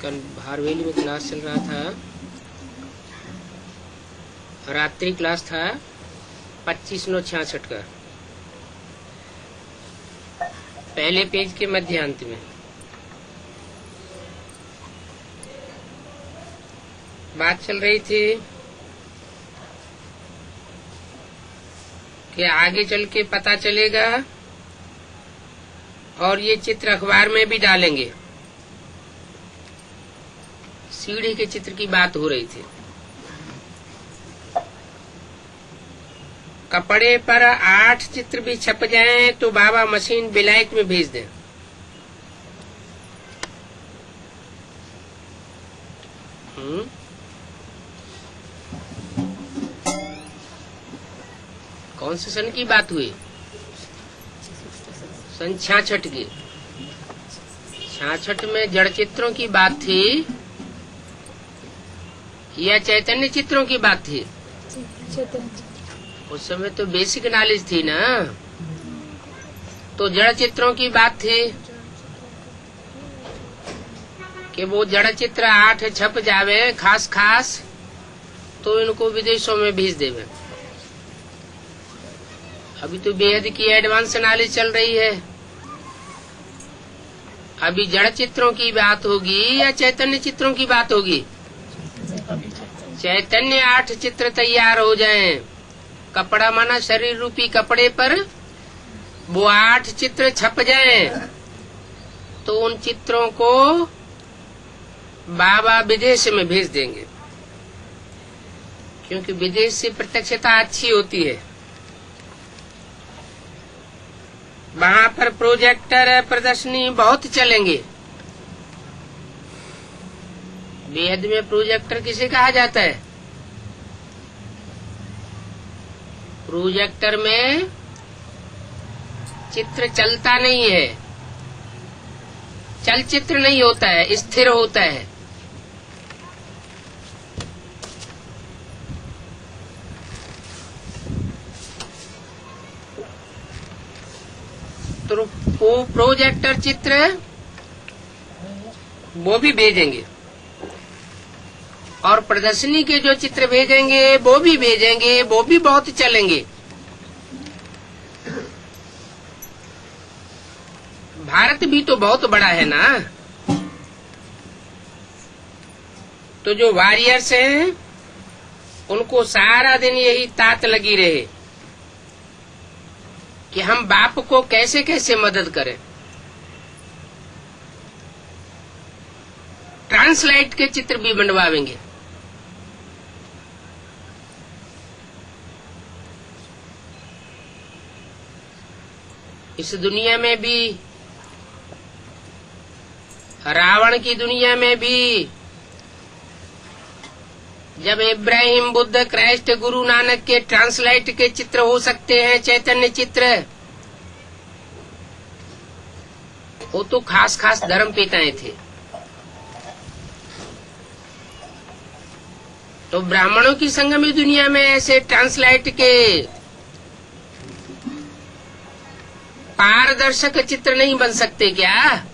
कल हारवेली में क्लास चल रहा था, रात्रि क्लास था 25/9/66 का, पहले पेज के मध्यांत में। बात चल रही थी कि आगे चल के पता चलेगा और ये चित्र अखबार में भी डालेंगे। सीढ़ी के चित्र की बात हो रही थी। कपड़े पर 8 चित्र भी छप जाएं तो बाबा मशीन बिलायत में भेज दें। कौन से सन की बात हुई? सन 66 की। 66 में जड़ चित्रों की बात थी या चैतन्य चित्रों की बात थी? उस समय तो बेसिक नॉलेज थी ना, तो जड़ चित्रों की बात थी कि वो जड़ चित्र 8 छप जावे खास खास तो इनको विदेशों में भेज देवे। अभी तो बेहद की एडवांस नॉलेज चल रही है। अभी जड़ चित्रों की बात होगी या चैतन्य चित्रों की बात होगी? चैतन्य 8 चित्र तैयार हो जाएं, कपड़ा माना शरीर रूपी कपड़े पर वो 8 चित्र छप जाएं, तो उन चित्रों को बाबा विदेश में भेज देंगे, क्योंकि विदेश से प्रत्यक्षता अच्छी होती है। वहां पर प्रोजेक्टर प्रदर्शनी बहुत चलेंगे। बेहद में प्रोजेक्टर किसे कहा जाता है? प्रोजेक्टर में चित्र चलता नहीं है, चलचित्र नहीं होता है, स्थिर होता है। तो वो प्रोजेक्टर चित्र वो भी भेजेंगे और प्रदर्शनी के जो चित्र भेजेंगे वो भी भेजेंगे, वो भी बहुत चलेंगे। भारत भी तो बहुत बड़ा है ना, तो जो वॉरियर्स हैं उनको सारा दिन यही तात लगी रहे कि हम बाप को कैसे कैसे मदद करें। ट्रांसलाइट के चित्र भी बनवाएंगे। इस दुनिया में भी, रावण की दुनिया में भी, जब इब्राहिम, बुद्ध, क्राइस्ट, गुरु नानक के ट्रांसलाइट के चित्र हो सकते हैं, चैतन्य चित्र, वो तो खास खास धर्म पिताएं थे। तो ब्राह्मणों की संगमी दुनिया में ऐसे ट्रांसलाइट के पारदर्शक चित्र नहीं बन सकते क्या?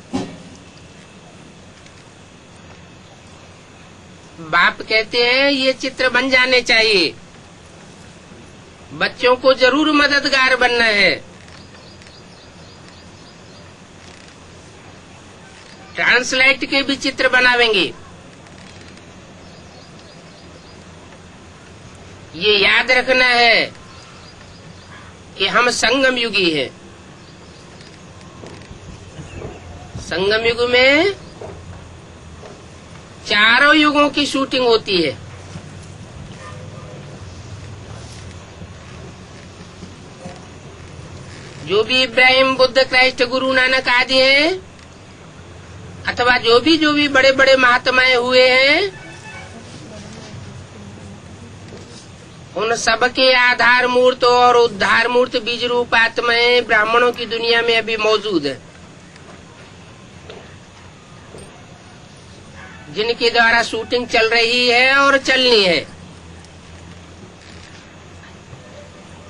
बाप कहते हैं ये चित्र बन जाने चाहिए, बच्चों को जरूर मददगार बनना है। ट्रांसलाइट के भी चित्र बनावेंगे। ये याद रखना है कि हम संगम युगी हैं। संगम युग में चारों युगों की शूटिंग होती है। जो भी इब्राहिम, बुद्ध, क्राइस्ट, गुरु नानक आदि हैं, अथवा जो भी बड़े बड़े महात्माएं हुए हैं, उन सबके आधार मूर्त और उद्धार मूर्त बीज रूप आत्माएं ब्राह्मणों की दुनिया में अभी मौजूद है, जिनके द्वारा शूटिंग चल रही है और चलनी है।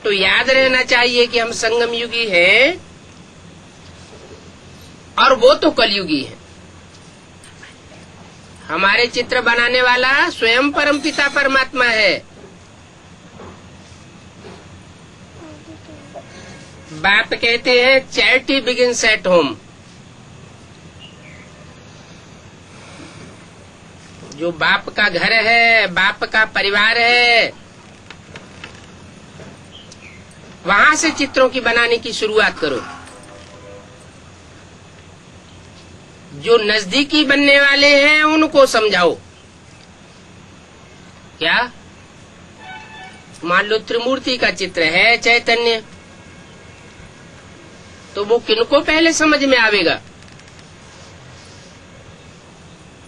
तो याद रहना चाहिए कि हम संगम युगी हैं और वो तो कलयुगी है। हमारे चित्र बनाने वाला स्वयं परमपिता परमात्मा है। बाप कहते हैं चैरिटी बिगिंस एट होम। जो बाप का घर है, बाप का परिवार है, वहां से चित्रों की बनाने की शुरुआत करो। जो नजदीकी बनने वाले हैं उनको समझाओ। क्या? मान लो त्रिमूर्ति का चित्र है चैतन्य, तो वो किनको पहले समझ में आवेगा?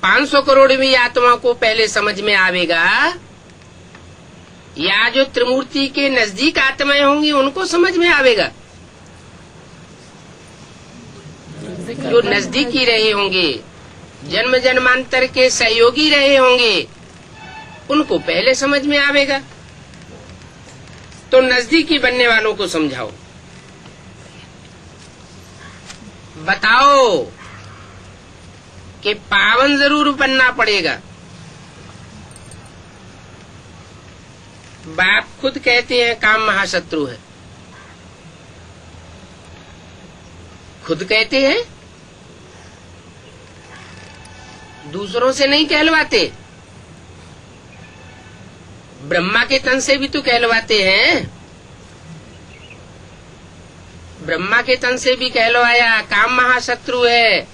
500 करोड़वीं आत्मा को पहले समझ में आवेगा, या जो त्रिमूर्ति के नजदीक आत्माएं होंगी उनको समझ में आवेगा? जो नजदीकी रहे होंगे, जन्म जन्मांतर के सहयोगी रहे होंगे, उनको पहले समझ में आवेगा। तो नजदीकी बनने वालों को समझाओ, बताओ कि पावन जरूर बनना पड़ेगा। बाप खुद कहते हैं काम महाशत्रु है। खुद कहते हैं, दूसरों से नहीं कहलवाते। ब्रह्मा के तन से भी तो कहलवाते हैं। ब्रह्मा के तन से भी कहलवाया काम महाशत्रु है,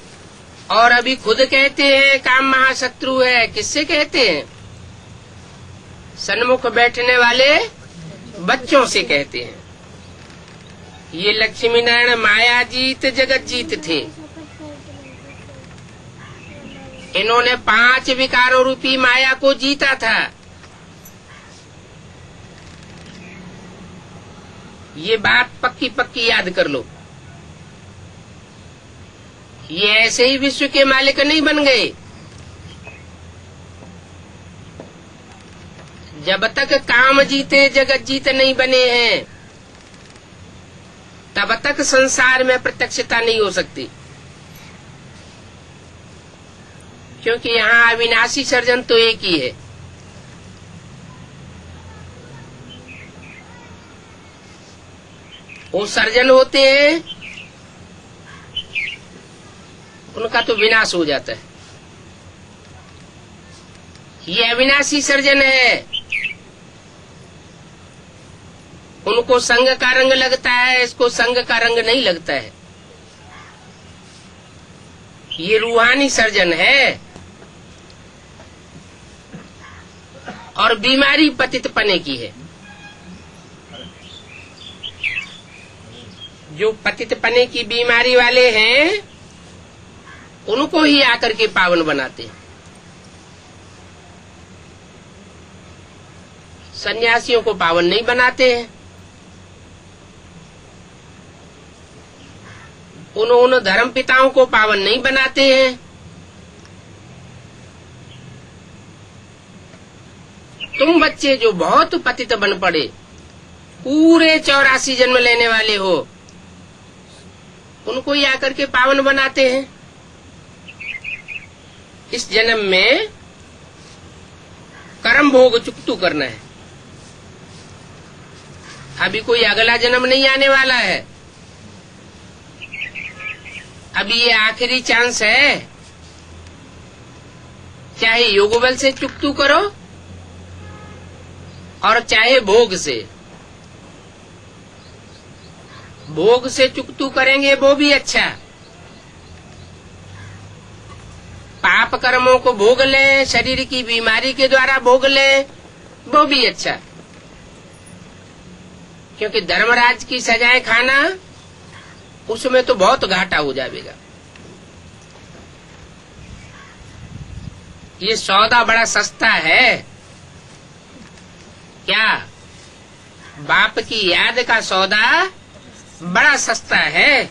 और अभी खुद कहते हैं काम महाशत्रु है। किससे कहते हैं? सन्मुख बैठने वाले बच्चों से कहते हैं। ये लक्ष्मी नारायण माया जीत जगत जीत थे। इन्होंने 5 विकारों रूपी माया को जीता था। ये बात पक्की पक्की याद कर लो। ये ऐसे ही विश्व के मालिक नहीं बन गए। जब तक काम जीते जगत जीत नहीं बने हैं, तब तक संसार में प्रत्यक्षता नहीं हो सकती। क्योंकि यहाँ अविनाशी सर्जन तो एक ही है। वो सर्जन होते हैं, उनका तो विनाश हो जाता है। ये अविनाशी सर्जन है, उनको संग का रंग लगता है, इसको संग का रंग नहीं लगता है। ये रूहानी सर्जन है, और बीमारी पतित पने की है। जो पतित पने की बीमारी वाले हैं, उनको ही आकर के पावन बनाते हैं। सन्यासियों को पावन नहीं बनाते हैं। उन धर्म पिताओं को पावन नहीं बनाते हैं। तुम बच्चे जो बहुत पतित बन पड़े, पूरे 84 जन्म लेने वाले हो, उनको ही आकर के पावन बनाते हैं। इस जन्म में कर्म भोग चुकतू करना है। अभी कोई अगला जन्म नहीं आने वाला है। अभी ये आखिरी चांस है। चाहे योग बल से चुकतू करो, और चाहे भोग से। भोग से चुकतू करेंगे वो भी अच्छा। पाप कर्मों को भोग ले, शरीर की बीमारी के द्वारा भोग ले, वो भी अच्छा। क्योंकि धर्मराज की सजाएं खाना, उसमें तो बहुत घाटा हो जाएगा। ये सौदा बड़ा सस्ता है। क्या? बाप की याद का सौदा बड़ा सस्ता है,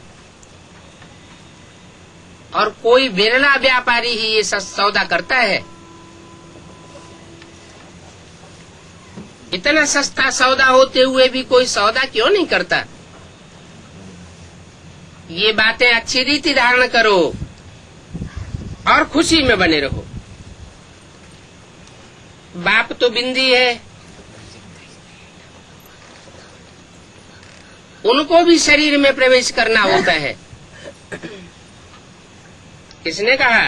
और कोई बिरला व्यापारी ही ये सौदा करता है। इतना सस्ता सौदा होते हुए भी कोई सौदा क्यों नहीं करता? ये बातें अच्छी रीति धारण करो और खुशी में बने रहो। बाप तो बिंदी है, उनको भी शरीर में प्रवेश करना होता है। किसने कहा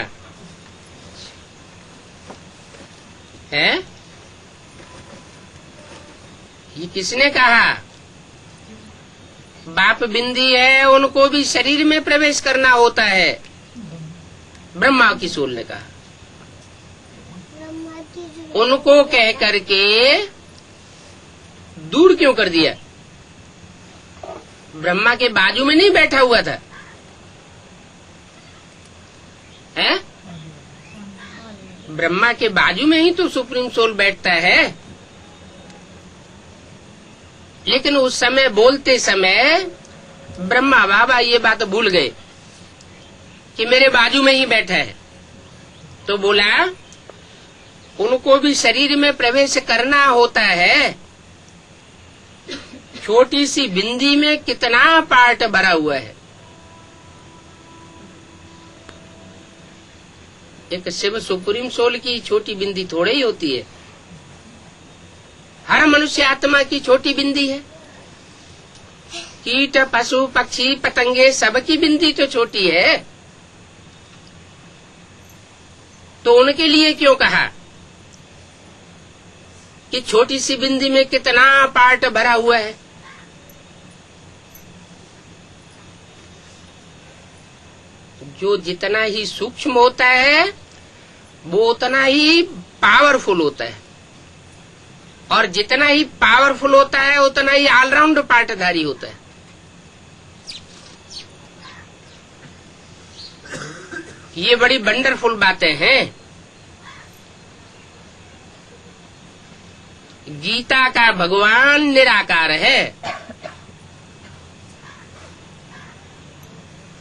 है? ये किसने कहा? बाप बिंदी है, उनको भी शरीर में प्रवेश करना होता है। ब्रह्मा की सोल ने कहा। उनको कह करके दूर क्यों कर दिया? ब्रह्मा के बाजू में नहीं बैठा हुआ था है? ब्रह्मा के बाजू में ही तो सुप्रीम सोल बैठता है। लेकिन उस समय बोलते समय ब्रह्मा बाबा ये बात भूल गए कि मेरे बाजू में ही बैठा है। तो बोला उनको भी शरीर में प्रवेश करना होता है। छोटी सी बिंदी में कितना पार्ट भरा हुआ है। एक शिव सुप्रीम सोल की छोटी बिंदी थोड़ी ही होती है। हर मनुष्य आत्मा की छोटी बिंदी है। कीट पशु पक्षी पतंगे सबकी बिंदी तो छोटी है। तो उनके लिए क्यों कहा कि छोटी सी बिंदी में कितना पार्ट भरा हुआ है? जो जितना ही सूक्ष्म होता है वो उतना ही पावरफुल होता है, और जितना ही पावरफुल होता है उतना ही ऑलराउंड पार्टधारी होता है। ये बड़ी वंडरफुल बातें हैं। गीता का भगवान निराकार है।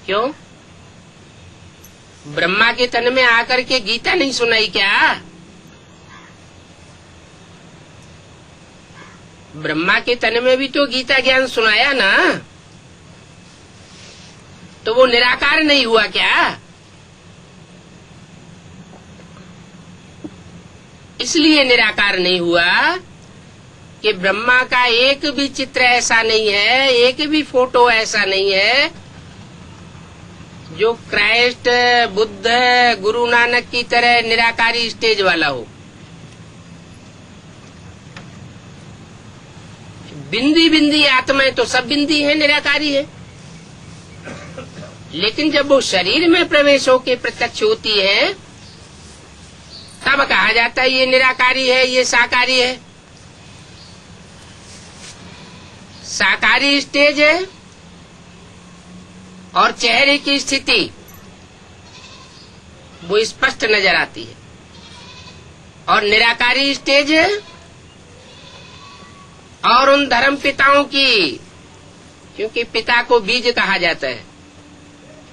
क्यों? ब्रह्मा के तन में आकर के गीता नहीं सुनाई क्या? ब्रह्मा के तन में भी तो गीता ज्ञान सुनाया ना। तो वो निराकार नहीं हुआ क्या? इसलिए निराकार नहीं हुआ कि ब्रह्मा का एक भी चित्र ऐसा नहीं है, एक भी फोटो ऐसा नहीं है जो क्राइस्ट, बुद्ध, गुरु नानक की तरह निराकारी स्टेज वाला हो। बिंदी बिंदी आत्माएं तो सब बिंदी है, निराकारी है। लेकिन जब वो शरीर में प्रवेश होके प्रत्यक्ष होती है तब कहा जाता है ये निराकारी है, ये साकारी है। साकारी स्टेज है और चेहरे की स्थिति वो स्पष्ट नजर आती है, और निराकारी स्टेज है और उन धर्म पिताओं की, क्योंकि पिता को बीज कहा जाता है।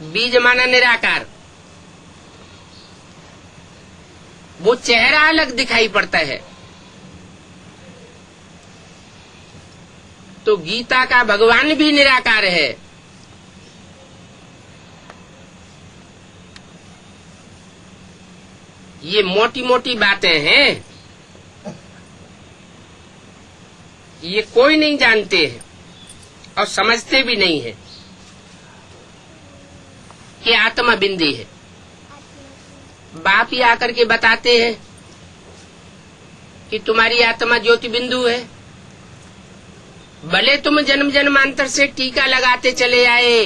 बीज माना निराकार। वो चेहरा अलग दिखाई पड़ता है। तो गीता का भगवान भी निराकार है। ये मोटी मोटी बातें हैं, ये कोई नहीं जानते हैं और समझते भी नहीं है कि आत्मा बिंदी है। बाप ही आकर के बताते हैं कि तुम्हारी आत्मा ज्योति बिंदु है। भले तुम जन्म जन्मांतर से टीका लगाते चले आए,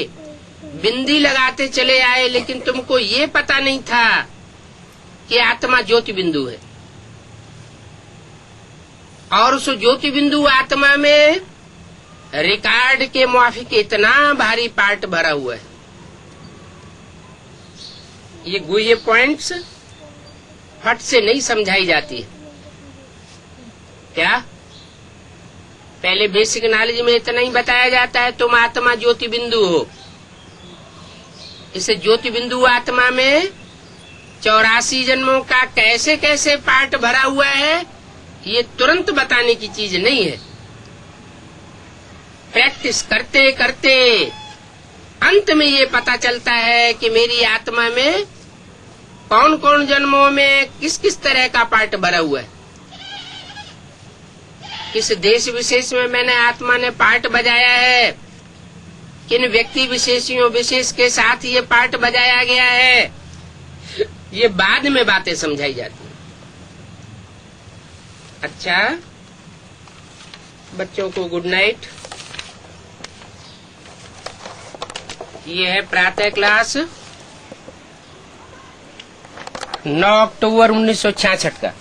बिंदी लगाते चले आए, लेकिन तुमको ये पता नहीं था कि आत्मा ज्योति बिंदु है। और उस ज्योति बिंदु आत्मा में रिकॉर्ड के मुआफिक इतना भारी पार्ट भरा हुआ है। ये गुह्य पॉइंट्स फट से नहीं समझाई जाती है। क्या पहले बेसिक नॉलेज में इतना ही बताया जाता है तुम आत्मा ज्योति बिंदु हो। इस ज्योति बिंदु आत्मा में 84 जन्मों का कैसे कैसे पार्ट भरा हुआ है ये तुरंत बताने की चीज नहीं है। प्रैक्टिस करते करते अंत में ये पता चलता है कि मेरी आत्मा में कौन कौन जन्मों में किस किस तरह का पार्ट भरा हुआ है। किस देश विशेष में मैंने आत्मा ने पार्ट बजाया है, किन व्यक्ति विशेषियों विशेष के साथ ये पार्ट बजाया गया है, ये बाद में बातें समझाई जाती हैं। अच्छा, बच्चों को गुड नाइट। ये है प्रातः क्लास 9 अक्टूबर 1966 का।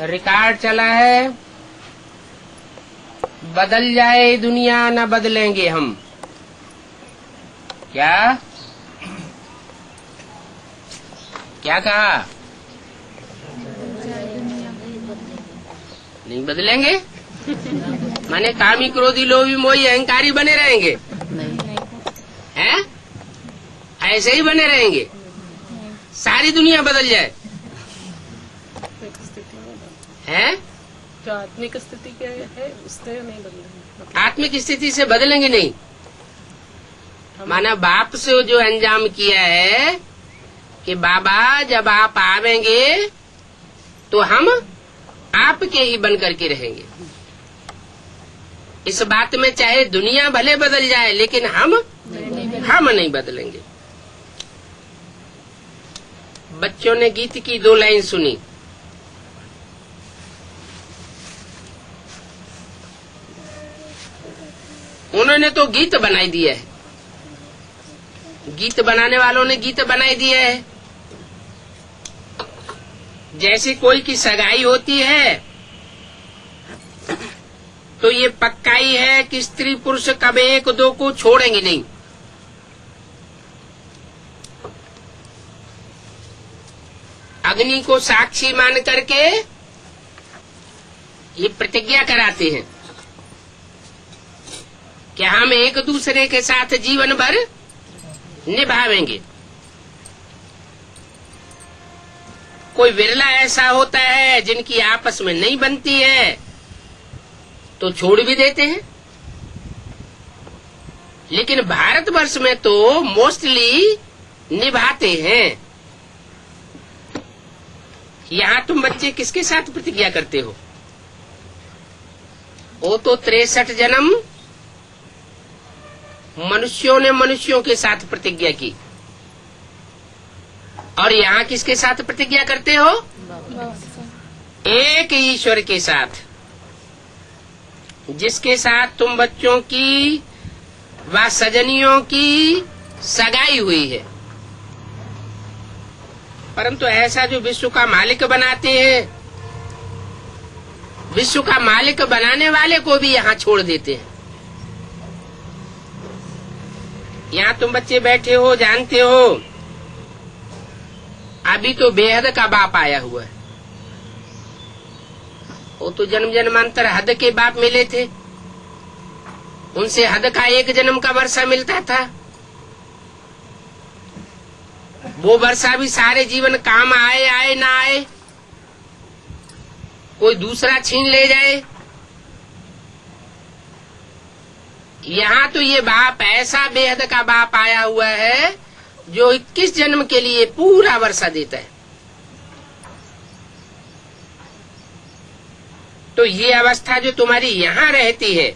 रिकॉर्ड चला है, बदल जाए दुनिया न बदलेंगे हम। क्या क्या कहा? नहीं बदलेंगे? माने कामी क्रोधी लोभी मोही अहंकारी बने रहेंगे? हैं? ऐसे ही बने रहेंगे? सारी दुनिया बदल जाए हैं? जो आत्मिक स्थिति क्या है उससे नहीं बदलेंगे। आत्मिक स्थिति से बदलेंगे नहीं। माना बाप से जो अंजाम किया है कि बाबा जब आप आवेंगे तो हम आपके ही बन करके रहेंगे। इस बात में चाहे दुनिया भले बदल जाए लेकिन हम नहीं बदलेंगे। बच्चों ने गीत की 2 लाइन सुनी। उन्होंने तो गीत बनाई दिया है, गीत बनाने वालों ने गीत बनाई दिया है। जैसे कोई की सगाई होती है तो ये पक्का ही है कि स्त्री पुरुष कभी एक दो को छोड़ेंगे नहीं। अग्नि को साक्षी मान करके ये प्रतिज्ञा कराते हैं कि हम एक दूसरे के साथ जीवन भर निभावेंगे। कोई विरला ऐसा होता है जिनकी आपस में नहीं बनती है तो छोड़ भी देते हैं, लेकिन भारतवर्ष में तो मोस्टली निभाते हैं। यहाँ तुम बच्चे किसके साथ प्रतिज्ञा करते हो? वो तो 63 जन्म मनुष्यों ने मनुष्यों के साथ प्रतिज्ञा की, और यहाँ किसके साथ प्रतिज्ञा करते हो? एक ईश्वर के साथ, जिसके साथ तुम बच्चों की व सजनियों की सगाई हुई है। परंतु ऐसा जो विश्व का मालिक बनाते हैं, विश्व का मालिक बनाने वाले को भी यहाँ छोड़ देते हैं। यहाँ तुम बच्चे बैठे हो, जानते हो अभी तो बेहद का बाप आया हुआ है। वो तो जन्म जन्मांतर हद के बाप मिले थे, उनसे हद का 1 जन्म का वर्षा मिलता था। वो वर्षा भी सारे जीवन काम आए ना आए, कोई दूसरा छीन ले जाए। यहाँ तो ये बाप ऐसा बेहद का बाप आया हुआ है जो 21 जन्म के लिए पूरा वर्षा देता है। तो ये अवस्था जो तुम्हारी यहाँ रहती है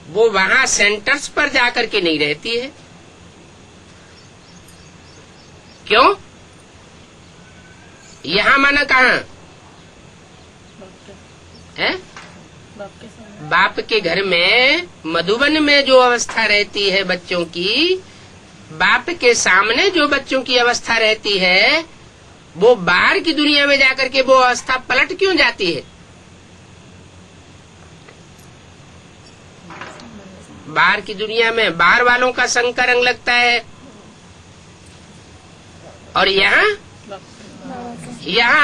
वो वहाँ सेंटर्स पर जाकर के नहीं रहती है। क्यों? यहाँ माना कहाँ है? बाप के घर में, मधुबन में जो अवस्था रहती है बच्चों की, बाप के सामने जो बच्चों की अवस्था रहती है, वो बाहर की दुनिया में जाकर के वो अवस्था पलट क्यों जाती है? बाहर की दुनिया में बाहर वालों का संग का रंग लगता है, और यहाँ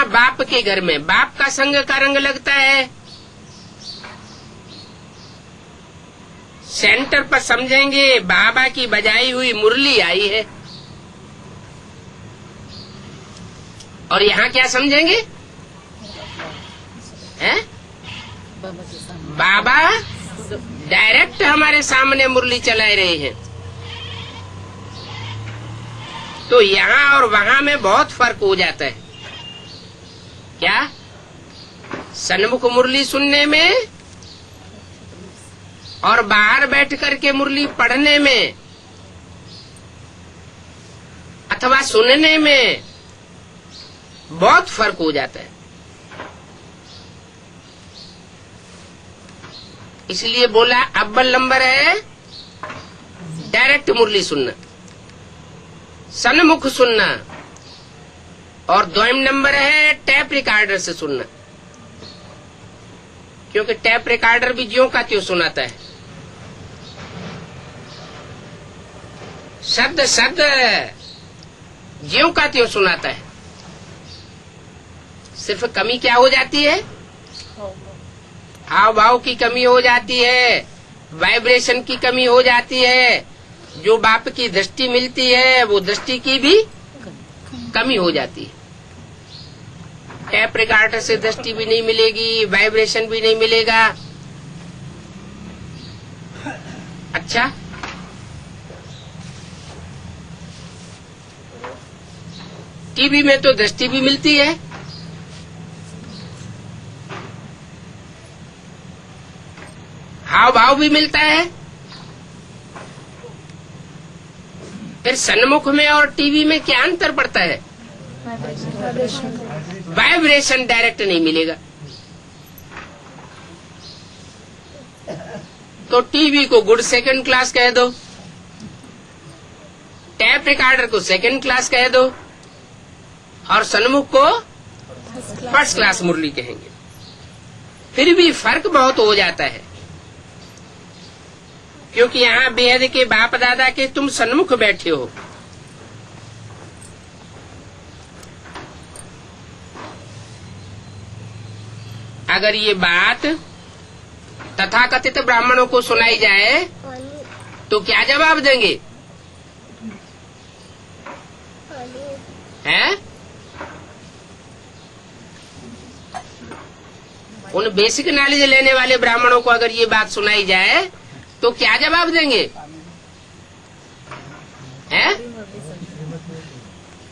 बाप के घर में बाप का संग का रंग लगता है। सेंटर पर समझेंगे बाबा की बजाई हुई मुरली आई है, और यहाँ क्या समझेंगे? हैं? बाबा डायरेक्ट हमारे सामने मुरली चला रहे हैं। तो यहाँ और वहाँ में बहुत फर्क हो जाता है। क्या? सन्मुख मुरली सुनने में और बाहर बैठ करके मुरली पढ़ने में अथवा सुनने में बहुत फर्क हो जाता है। इसलिए बोला अव्वल नंबर है डायरेक्ट मुरली सुनना, सन्मुख सुनना, और द्विम नंबर है टैप रिकॉर्डर से सुनना, क्योंकि टैप रिकॉर्डर भी ज्यों का त्यों सुनाता है। शब्द शब्द ज्यों का त्यों सुनाता है। सिर्फ कमी क्या हो जाती है? हाव भाव की कमी हो जाती है, वाइब्रेशन की कमी हो जाती है, जो बाप की दृष्टि मिलती है वो दृष्टि की भी कमी हो जाती है। टैप रिकॉर्डर से दृष्टि भी नहीं मिलेगी, वाइब्रेशन भी नहीं मिलेगा। अच्छा, टीवी में तो दृष्टि भी मिलती है, हाव भाव भी मिलता है। फिर सन्मुख में और टीवी में क्या अंतर पड़ता है? वाइब्रेशन डायरेक्ट नहीं मिलेगा। तो टीवी को गुड सेकंड क्लास कह दो, टैप रिकॉर्डर को सेकंड क्लास कह दो, और सन्मुख को फर्स्ट क्लास मुरली कहेंगे। फिर भी फर्क बहुत हो जाता है, क्योंकि यहाँ बेहद के बाप दादा के तुम सन्मुख बैठे हो। अगर ये बात तथाकथित ब्राह्मणों को सुनाई जाए तो क्या जवाब देंगे? हैं? उन बेसिक नॉलेज लेने वाले ब्राह्मणों को अगर ये बात सुनाई जाए तो क्या जवाब देंगे? हैं?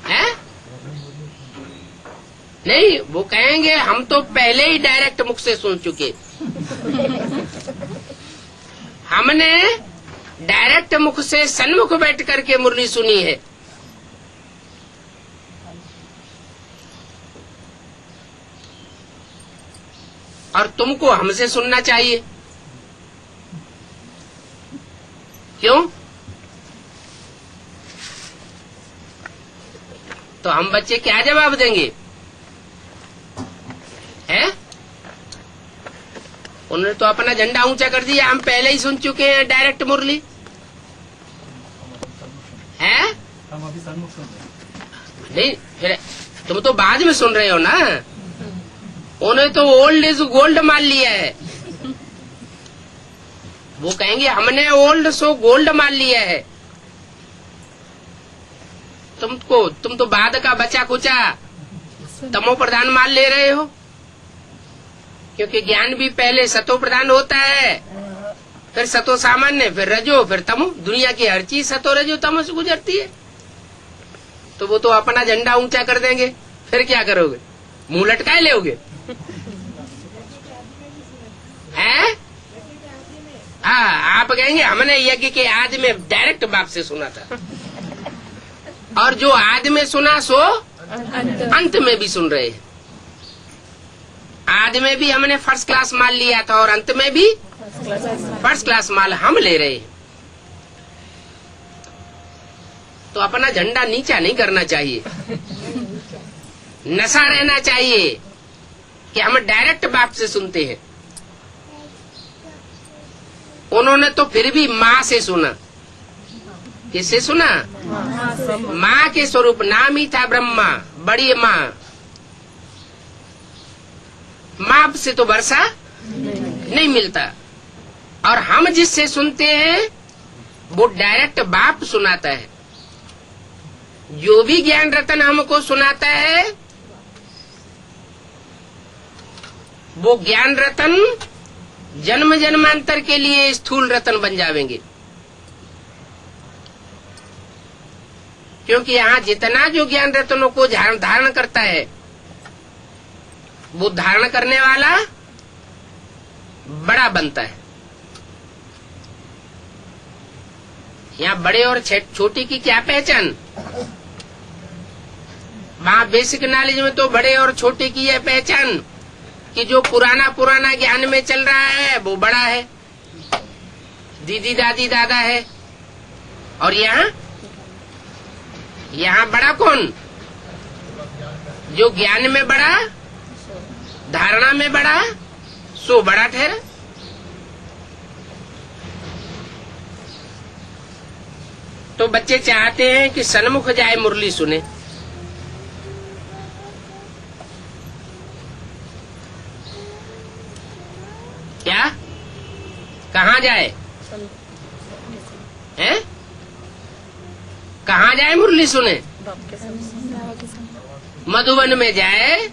हैं? नहीं, वो कहेंगे हम तो पहले ही डायरेक्ट मुख से सुन चुके। हमने डायरेक्ट मुख से सन्मुख बैठ करके मुरली सुनी है। और तुमको हमसे सुनना चाहिए। क्यों? तो हम बच्चे क्या जवाब देंगे? हैं? उन्होंने तो अपना झंडा ऊंचा कर दिया, हम पहले ही सुन चुके हैं डायरेक्ट मुरली। हैं? हम अभी सन्मुख सुन रहे हैं। नहीं, फिर तुम तो बाद में सुन रहे हो ना। उन्हें तो ओल्ड इज गोल्ड मान लिया है। वो कहेंगे हमने ओल्ड सो गोल्ड मान लिया है। तुम तो बाद का बचा कुचा तमो प्रधान मान ले रहे हो, क्योंकि ज्ञान भी पहले सतो प्रधान होता है, फिर सतो सामान्य, फिर रजो, फिर तमो। दुनिया की हर चीज सतो रजो तमो से गुजरती है। तो वो तो अपना झंडा ऊंचा कर देंगे, फिर क्या करोगे? मुंह लटकाए लेोगे? हैं? हाँ, आप कहेंगे हमने यज्ञ के आदि में डायरेक्ट बाप से सुना था, और जो आदि में सुना सो अंत में भी सुन रहे हैं। आदि में भी हमने फर्स्ट क्लास मान लिया था, और अंत में भी फर्स्ट क्लास माल हम ले रहे हैं। तो अपना झंडा नीचा नहीं करना चाहिए, नशा रहना चाहिए कि हम डायरेक्ट बाप से सुनते हैं। उन्होंने तो फिर भी माँ से सुना। किससे सुना? माँ के स्वरूप, नाम ही था ब्रह्मा, बड़ी माँ। माँ से तो वर्षा नहीं मिलता। और हम जिससे सुनते हैं वो डायरेक्ट बाप सुनाता है। जो भी ज्ञान रतन हमको सुनाता है वो ज्ञान रतन जन्म जन्मांतर के लिए स्थूल रतन बन जावेंगे। क्योंकि यहाँ जितना जो ज्ञान रत्नों को धारण करता है वो धारण करने वाला बड़ा बनता है। यहाँ बड़े और छोटे की क्या पहचान? वहाँ बेसिक नॉलेज में तो बड़े और छोटे की यह पहचान कि जो पुराना ज्ञान में चल रहा है वो बड़ा है, दीदी दादी दादा है। और यहाँ बड़ा कौन? जो ज्ञान में बड़ा, धारणा में बड़ा, सो बड़ा ठहरा। तो बच्चे चाहते हैं कि सन्मुख जाए मुरली सुने। क्या? कहाँ जाए? हैं? कहाँ जाए मुरली सुने? मधुबन में जाए,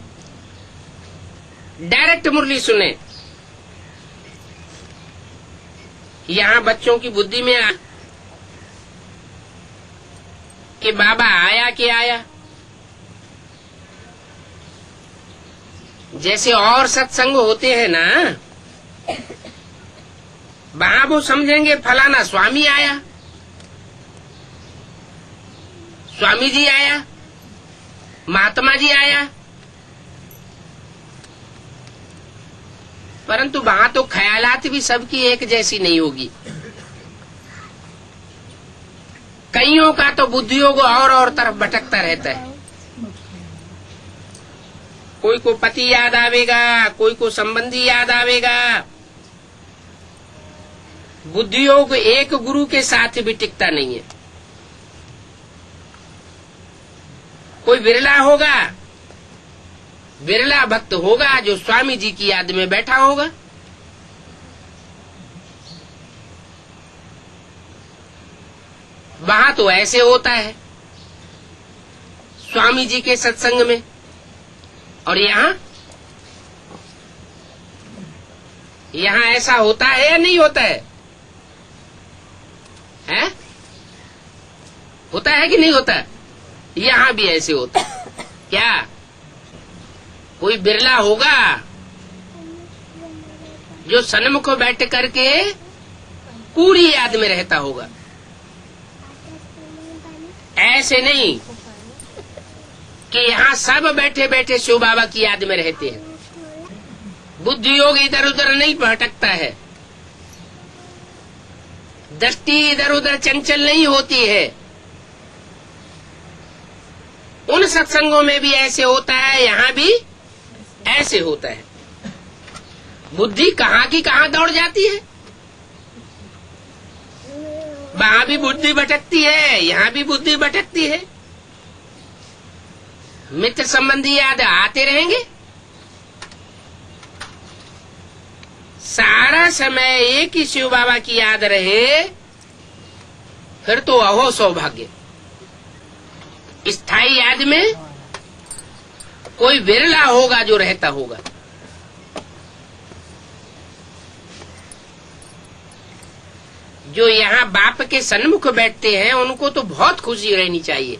डायरेक्ट मुरली सुने। यहाँ बच्चों की बुद्धि में कि बाबा आया कि आया। जैसे और सत्संग होते हैं ना, वहां वो समझेंगे फलाना स्वामी आया, स्वामी जी आया, महात्मा जी आया। परंतु वहां तो ख्यालात भी सबकी एक जैसी नहीं होगी। कईयों का तो बुद्धियोग और तरफ भटकता रहता है। कोई को पति याद आवेगा, कोई को संबंधी याद आवेगा। बुद्धियोग एक गुरु के साथ भी टिकता नहीं है। कोई विरला होगा, विरला भक्त होगा जो स्वामी जी की याद में बैठा होगा। वहां तो ऐसे होता है स्वामी जी के सत्संग में। और यहाँ ऐसा होता है या नहीं होता है? हैं? होता है कि नहीं होता? यहाँ भी ऐसे होता है। क्या कोई बिरला होगा जो सन्मुख बैठ करके पूरी याद में रहता होगा? ऐसे नहीं कि यहाँ सब बैठे बैठे शिव बाबा की याद में रहते हैं। बुद्धि योग इधर उधर नहीं भटकता है, दृष्टि इधर उधर चंचल नहीं होती है। उन सत्संगों में भी ऐसे होता है, यहाँ भी ऐसे होता है। बुद्धि कहाँ की कहाँ दौड़ जाती है। वहां भी बुद्धि भटकती है, यहाँ भी बुद्धि भटकती है। मित्र संबंधी याद आते रहेंगे। सारा समय एक ही शिव बाबा की याद रहे, फिर तो अहो सौभाग्य। स्थायी याद में कोई विरला होगा जो रहता होगा। जो यहाँ बाप के सन्मुख बैठते हैं उनको तो बहुत खुशी रहनी चाहिए,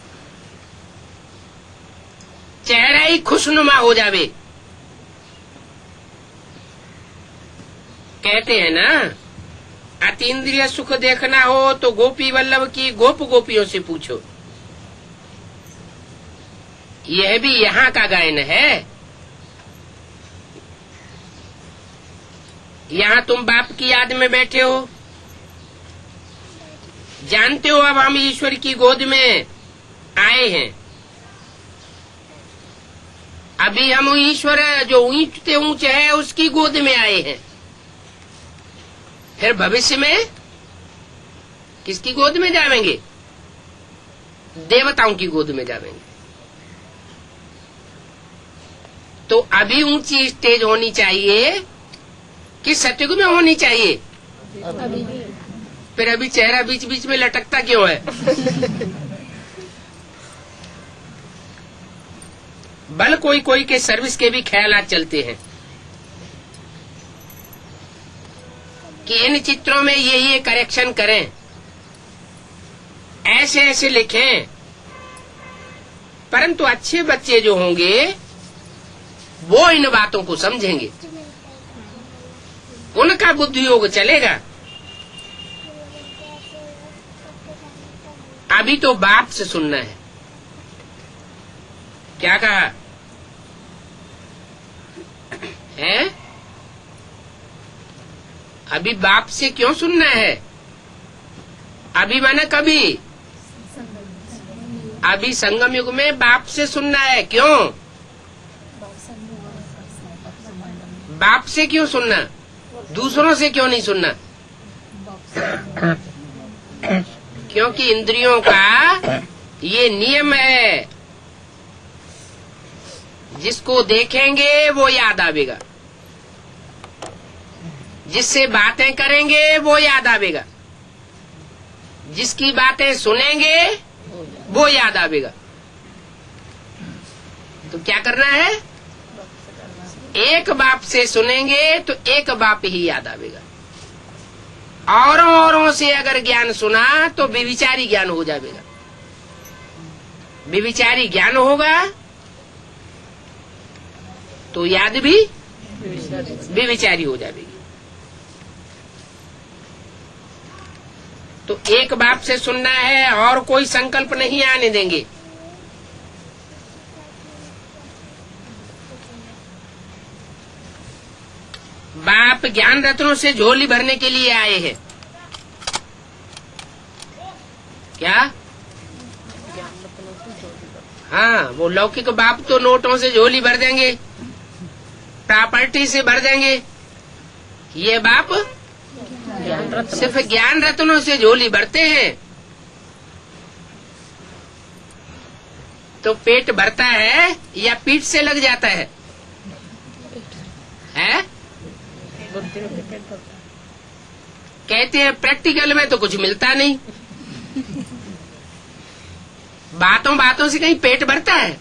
चेहरा ही खुशनुमा हो जावे। कहते हैं ना, अतीन्द्रिय सुख देखना हो तो गोपी वल्लभ की गोप गोपियों से पूछो। यह भी यहाँ का गायन है। यहाँ तुम बाप की याद में बैठे हो, जानते हो अब हम ईश्वर की गोद में आए हैं। अभी हम ईश्वर जो ऊंचे ऊंचे है उसकी गोद में आए हैं। फिर भविष्य में किसकी गोद में जावेंगे? देवताओं की गोद में जावेंगे। तो अभी ऊंची स्टेज होनी चाहिए कि सतयुग में होनी चाहिए? अभी फिर अभी चेहरा बीच बीच में लटकता क्यों है? बल कोई कोई के सर्विस के भी ख्यालात चलते हैं कि इन चित्रों में ये करेक्शन करें, ऐसे ऐसे लिखें। परंतु अच्छे बच्चे जो होंगे वो इन बातों को समझेंगे, उनका बुद्धि योग चलेगा। अभी तो बाप से सुनना है। क्या कहा है? अभी बाप से क्यों सुनना है? अभी माने कभी? अभी संगम युग में बाप से सुनना है। क्यों? बाप से क्यों सुनना? दूसरों से क्यों नहीं सुनना? क्योंकि इंद्रियों का ये नियम है, जिसको देखेंगे वो याद आवेगा, जिससे बातें करेंगे वो याद आवेगा, जिसकी बातें सुनेंगे वो याद आवेगा। तो क्या करना है? एक बाप से सुनेंगे तो एक बाप ही याद आवेगा। औरों से अगर ज्ञान सुना तो व्यभिचारी ज्ञान हो जाएगा। व्यभिचारी ज्ञान होगा तो याद भी व्यभिचारी हो जाएगी। तो एक बाप से सुनना है और कोई संकल्प नहीं आने देंगे। बाप ज्ञान रत्नों से झोली भरने के लिए आए हैं। क्या? हाँ, वो लौकिक बाप तो नोटों से झोली भर देंगे, प्रॉपर्टी से भर देंगे। ये बाप सिर्फ ज्ञान रत्नों से झोली भरते हैं। तो पेट भरता है या पीठ से लग जाता है? कहते हैं प्रैक्टिकल में तो कुछ मिलता नहीं, बातों बातों से कहीं पेट भरता है?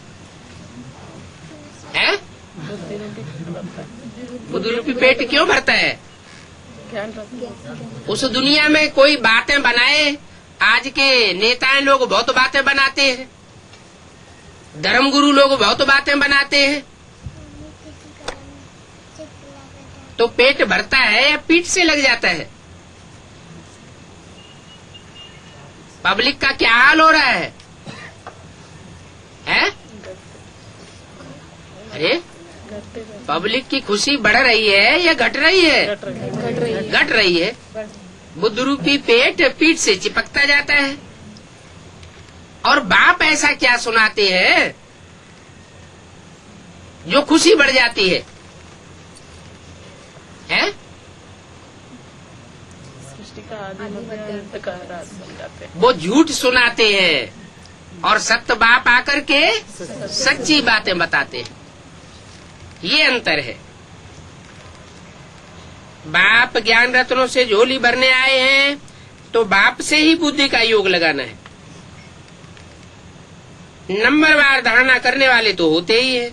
बुद्धि रूपी पेट क्यों भरता है? उस दुनिया में कोई बातें बनाए। आज के नेताएं लोग बहुत बातें बनाते हैं, धर्मगुरु लोग बहुत बातें बनाते हैं। तो पेट भरता है या पीठ से लग जाता है? पब्लिक का क्या हाल हो रहा है? अरे पब्लिक की खुशी बढ़ रही है या घट रही है? घट रही है। बुद्ध रूपी पेट पीठ से चिपकता जाता है। और बाप ऐसा क्या सुनाते हैं जो खुशी बढ़ जाती है? सृष्टि का आदि मध्य अंत का राज बन जाते हैं। वो झूठ सुनाते हैं और सत्य बाप आकर के सच्ची बातें बताते हैं। ये अंतर है। बाप ज्ञान रत्नों से झोली भरने आए हैं तो बाप से ही बुद्धि का योग लगाना है। नंबरवार धारणा करने वाले तो होते ही है।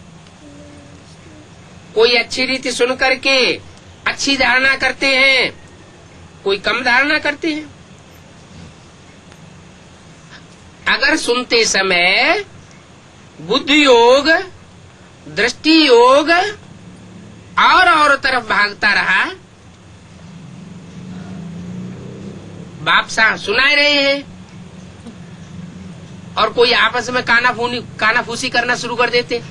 कोई अच्छी रीति सुन करके अच्छी धारणा करते हैं, कोई कम धारणा करते हैं। अगर सुनते समय बुद्धि योग, दृष्टि योग और तरफ भागता रहा, बाप साहब सुनाए रहे हैं और कोई आपस में कानाफूसी करना शुरू कर देते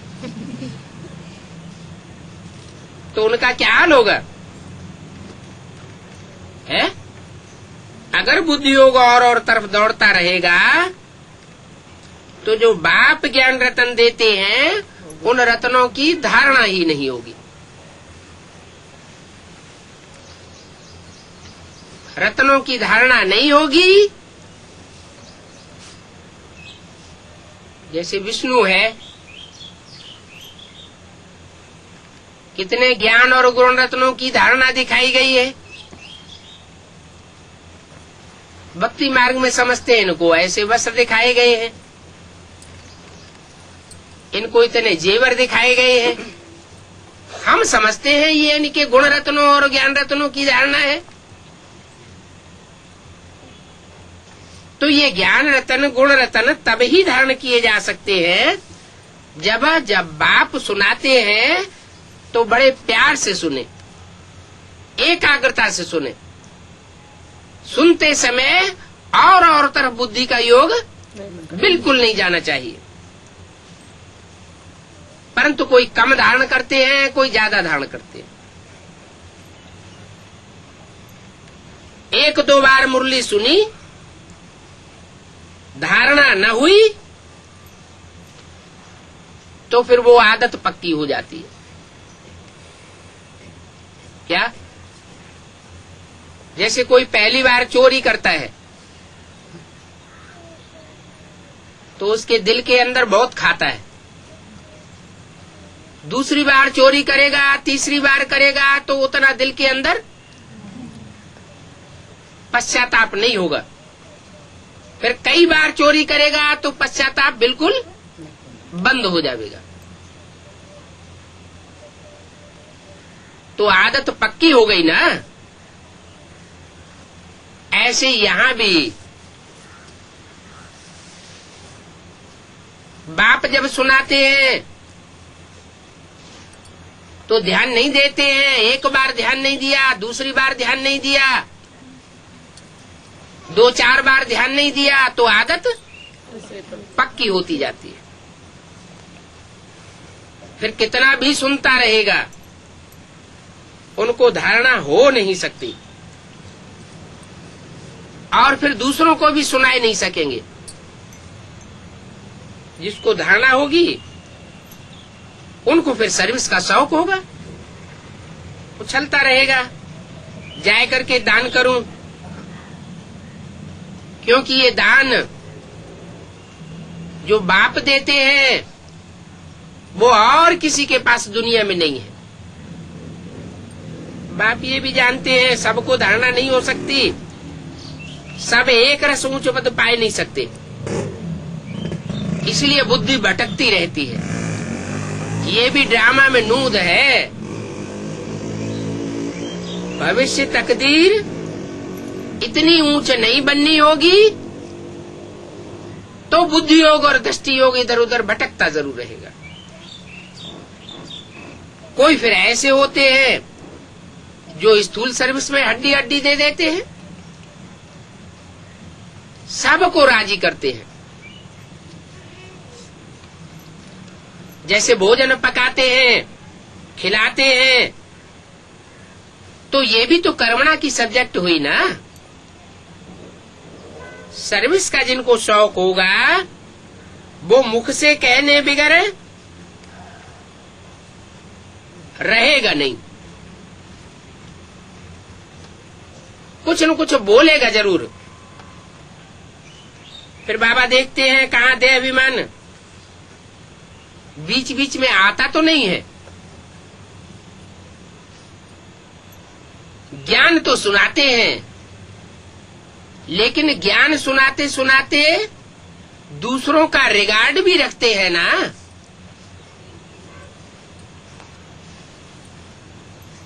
तो उनका क्या हाल होगा? अगर बुद्धि योग और तरफ दौड़ता रहेगा तो जो बाप ज्ञान रतन देते हैं उन रत्नों की धारणा ही नहीं होगी। रत्नों की धारणा नहीं होगी। जैसे विष्णु है, कितने ज्ञान और गुण रत्नों की धारणा दिखाई गई है। भक्ति मार्ग में समझते हैं इनको ऐसे वस्त्र दिखाए गए हैं, इनको इतने जेवर दिखाए गए हैं। हम समझते हैं ये इनके गुण रत्नों और ज्ञान रत्नों की धारणा है। तो ये ज्ञान रत्न गुण रत्न तब ही धारण किए जा सकते हैं जब बाप सुनाते हैं तो बड़े प्यार से सुने, एकाग्रता से सुने। सुनते समय और तरफ बुद्धि का योग बिल्कुल नहीं जाना चाहिए। परंतु कोई कम धारण करते हैं, कोई ज्यादा धारण करते हैं। एक दो बार मुरली सुनी, धारणा न हुई, तो फिर वो आदत पक्की हो जाती है। क्या? जैसे कोई पहली बार चोरी करता है तो उसके दिल के अंदर बहुत खाता है। दूसरी बार चोरी करेगा, तीसरी बार करेगा तो उतना दिल के अंदर पश्चाताप नहीं होगा। फिर कई बार चोरी करेगा तो पश्चाताप बिल्कुल बंद हो जाएगा। तो आदत पक्की हो गई ना। ऐसे यहां भी बाप जब सुनाते हैं तो ध्यान नहीं देते हैं। एक बार ध्यान नहीं दिया, दूसरी बार ध्यान नहीं दिया, 2-4 बार ध्यान नहीं दिया, तो आदत पक्की होती जाती है। फिर कितना भी सुनता रहेगा, उनको धारणा हो नहीं सकती और फिर दूसरों को भी सुनाई नहीं सकेंगे। जिसको धारणा होगी उनको फिर सर्विस का शौक होगा, वो चलता रहेगा, जाए करके दान करूं, क्योंकि ये दान जो बाप देते हैं वो और किसी के पास दुनिया में नहीं है। बाप ये भी जानते हैं सबको धारणा नहीं हो सकती, सब एक रस ऊंच पद पाए नहीं सकते, इसलिए बुद्धि भटकती रहती है। ये भी ड्रामा में नूद है। भविष्य तकदीर इतनी ऊंच नहीं बननी होगी तो बुद्धि योग और दृष्टि योग इधर उधर भटकता जरूर रहेगा। कोई फिर ऐसे होते हैं जो स्थूल सर्विस में हड्डी हड्डी दे देते हैं, सबको राजी करते हैं। जैसे भोजन पकाते हैं, खिलाते हैं, तो ये भी तो कर्मणा की सब्जेक्ट हुई ना। सर्विस का जिनको शौक होगा वो मुख से कहने बिगर रहेगा नहीं, कुछ न कुछ बोलेगा जरूर। फिर बाबा देखते हैं कहाँ दे अभिमान, बीच बीच में आता तो नहीं है। ज्ञान तो सुनाते हैं, लेकिन ज्ञान सुनाते सुनाते दूसरों का रिगार्ड भी रखते हैं ना।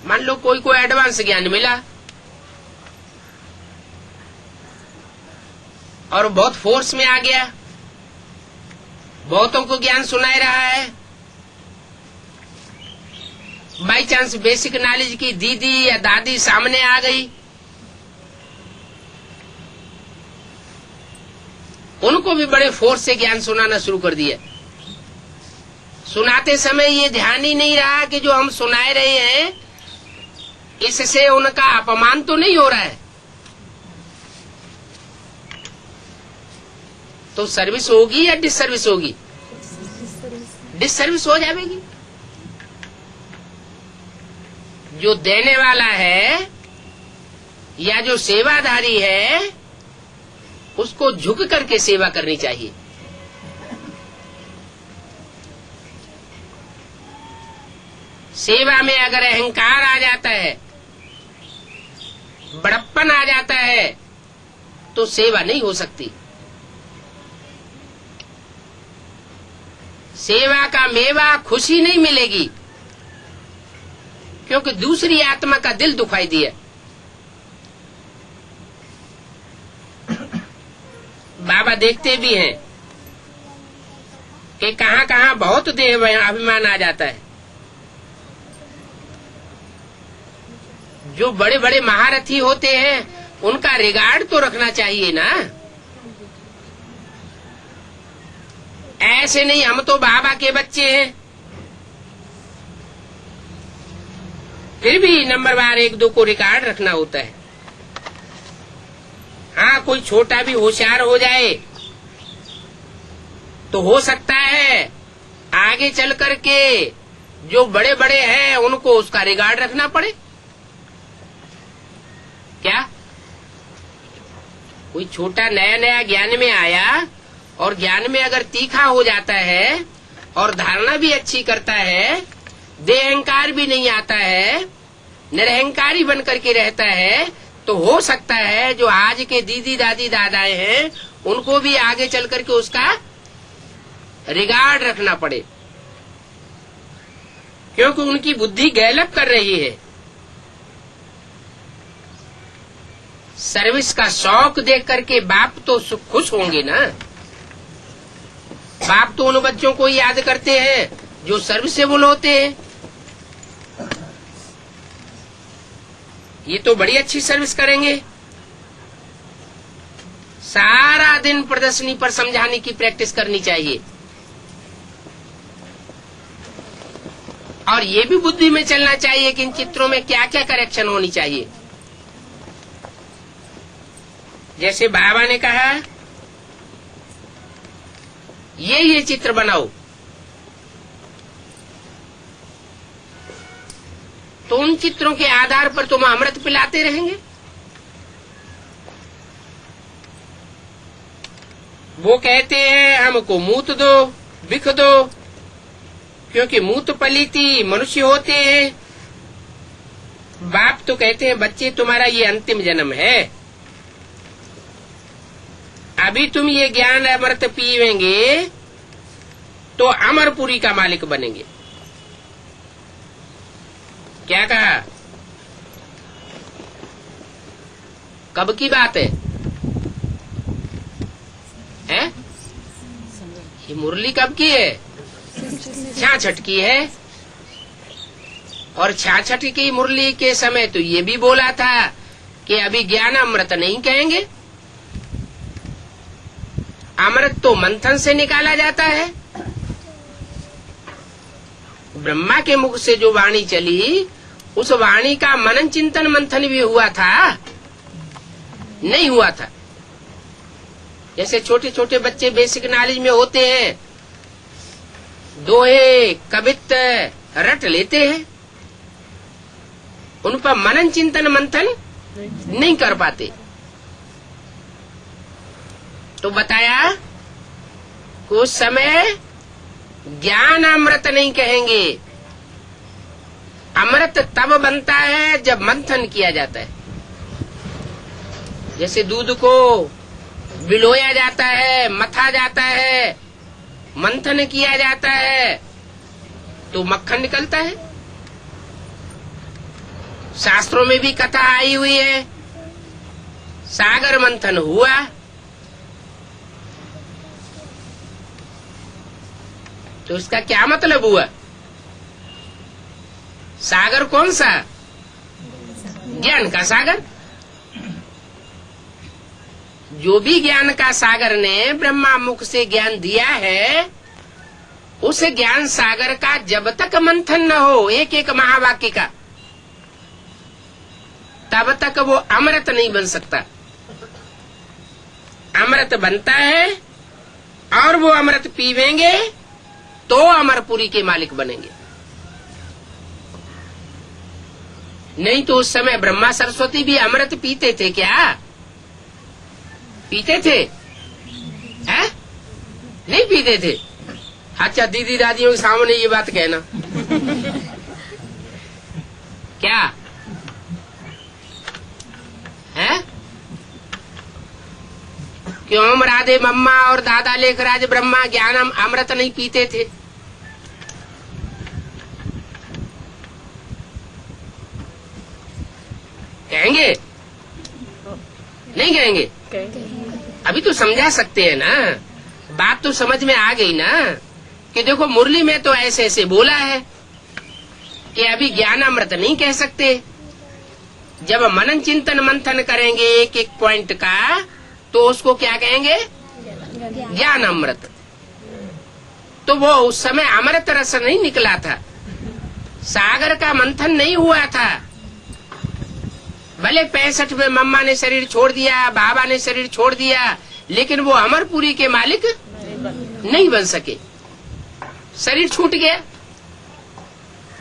मान लो कोई को एडवांस ज्ञान मिला और बहुत फोर्स में आ गया, बहुतों को ज्ञान सुनाई रहा है। बाई चांस बेसिक नॉलेज की दीदी या दादी सामने आ गई, उनको भी बड़े फोर्स से ज्ञान सुनाना शुरू कर दिया। सुनाते समय ये ध्यान ही नहीं रहा कि जो हम सुनाए रहे हैं इससे उनका अपमान तो नहीं हो रहा है। तो सर्विस होगी या डिसर्विस होगी? डिसर्विस हो जाएगी। जो देने वाला है या जो सेवाधारी है उसको झुक करके सेवा करनी चाहिए। सेवा में अगर अहंकार आ जाता है, बड़प्पन आ जाता है, तो सेवा नहीं हो सकती। सेवा का मेवा खुशी नहीं मिलेगी, क्योंकि दूसरी आत्मा का दिल दुखाई दिया। बाबा देखते भी हैं कि कहां कहां बहुत देह अभिमान आ जाता है। जो बड़े बड़े महारथी होते हैं उनका रिगार्ड तो रखना चाहिए ना। ऐसे नहीं हम तो बाबा के बच्चे हैं, फिर भी नंबरवार 1-2 को रिकॉर्ड रखना होता है। हाँ, कोई छोटा भी होशियार हो जाए तो हो सकता है आगे चल करके जो बड़े बड़े हैं उनको उसका रिकॉर्ड रखना पड़े। क्या कोई छोटा नया नया ज्ञान में आया और ज्ञान में अगर तीखा हो जाता है और धारणा भी अच्छी करता है, देहंकार भी नहीं आता है, निरहंकारी बन करके रहता है, तो हो सकता है जो आज के दीदी दादी दादाएं हैं उनको भी आगे चल करके उसका रिगार्ड रखना पड़े, क्योंकि उनकी बुद्धि गैलप कर रही है। सर्विस का शौक देख करके बाप तो खुश होंगे ना। बाप तो उन बच्चों को याद करते हैं जो सर्विसेबल होते हैं। ये तो बड़ी अच्छी सर्विस करेंगे। सारा दिन प्रदर्शनी पर समझाने की प्रैक्टिस करनी चाहिए और ये भी बुद्धि में चलना चाहिए कि इन चित्रों में क्या क्या करेक्शन होनी चाहिए। जैसे बाबा ने कहा ये चित्र बनाओ, तो उन चित्रों के आधार पर तुम अमृत पिलाते रहेंगे। वो कहते हैं हमको मूत दो, बिख दो, क्योंकि मूत पलीती मनुष्य होते हैं। बाप तो कहते हैं बच्चे तुम्हारा ये अंतिम जन्म है, अभी तुम ये ज्ञान अमृत पीवेंगे तो अमरपुरी का मालिक बनेंगे। क्या कहा? कब की बात है? हैं? ये मुरली कब की है? 66 की है। और 66 की मुरली के समय तो ये भी बोला था कि अभी ज्ञान अमृत नहीं कहेंगे, अमृत तो मंथन से निकाला जाता है। ब्रह्मा के मुख से जो वाणी चली उस वाणी का मनन चिंतन मंथन भी हुआ था? नहीं हुआ था। जैसे छोटे छोटे बच्चे बेसिक नॉलेज में होते हैं, दोहे कवित्त रट लेते हैं, उन पर मनन चिंतन मंथन नहीं कर पाते। तो बताया कि उस समय ज्ञान अमृत नहीं कहेंगे। अमृत तब बनता है जब मंथन किया जाता है। जैसे दूध को बिलोया जाता है, मथा जाता है, मंथन किया जाता है तो मक्खन निकलता है। शास्त्रों में भी कथा आई हुई है, सागर मंथन हुआ, तो इसका क्या मतलब हुआ? सागर कौन सा? ज्ञान का सागर। जो भी ज्ञान का सागर ने ब्रह्मा मुख से ज्ञान दिया है, उस ज्ञान सागर का जब तक मंथन न हो एक एक महावाक्य का, तब तक वो अमृत नहीं बन सकता। अमृत बनता है और वो अमृत पीवेंगे तो अमरपुरी के मालिक बनेंगे। नहीं तो उस समय ब्रह्मा सरस्वती भी अमृत पीते थे क्या? पीते थे? हैं? नहीं पीते थे। अच्छा, दीदी दादियों के सामने ये बात कहना क्या है? क्यों हम राधे मम्मा और दादा लेखराज ब्रह्मा ज्ञान अमृत नहीं पीते थे? कहेंगे? नहीं कहेंगे? अभी तो समझा सकते हैं ना, बात तो समझ में आ गई ना कि देखो मुरली में तो ऐसे ऐसे बोला है कि अभी ज्ञान अमृत नहीं कह सकते, जब मनन चिंतन मंथन करेंगे एक एक पॉइंट का, तो उसको क्या कहेंगे? ज्ञान अमृत। तो वो उस समय अमृत रस नहीं निकला था, सागर का मंथन नहीं हुआ था। भले 65 में मम्मा ने शरीर छोड़ दिया, बाबा ने शरीर छोड़ दिया, लेकिन वो अमरपुरी के मालिक नहीं बन सके, शरीर छूट गया।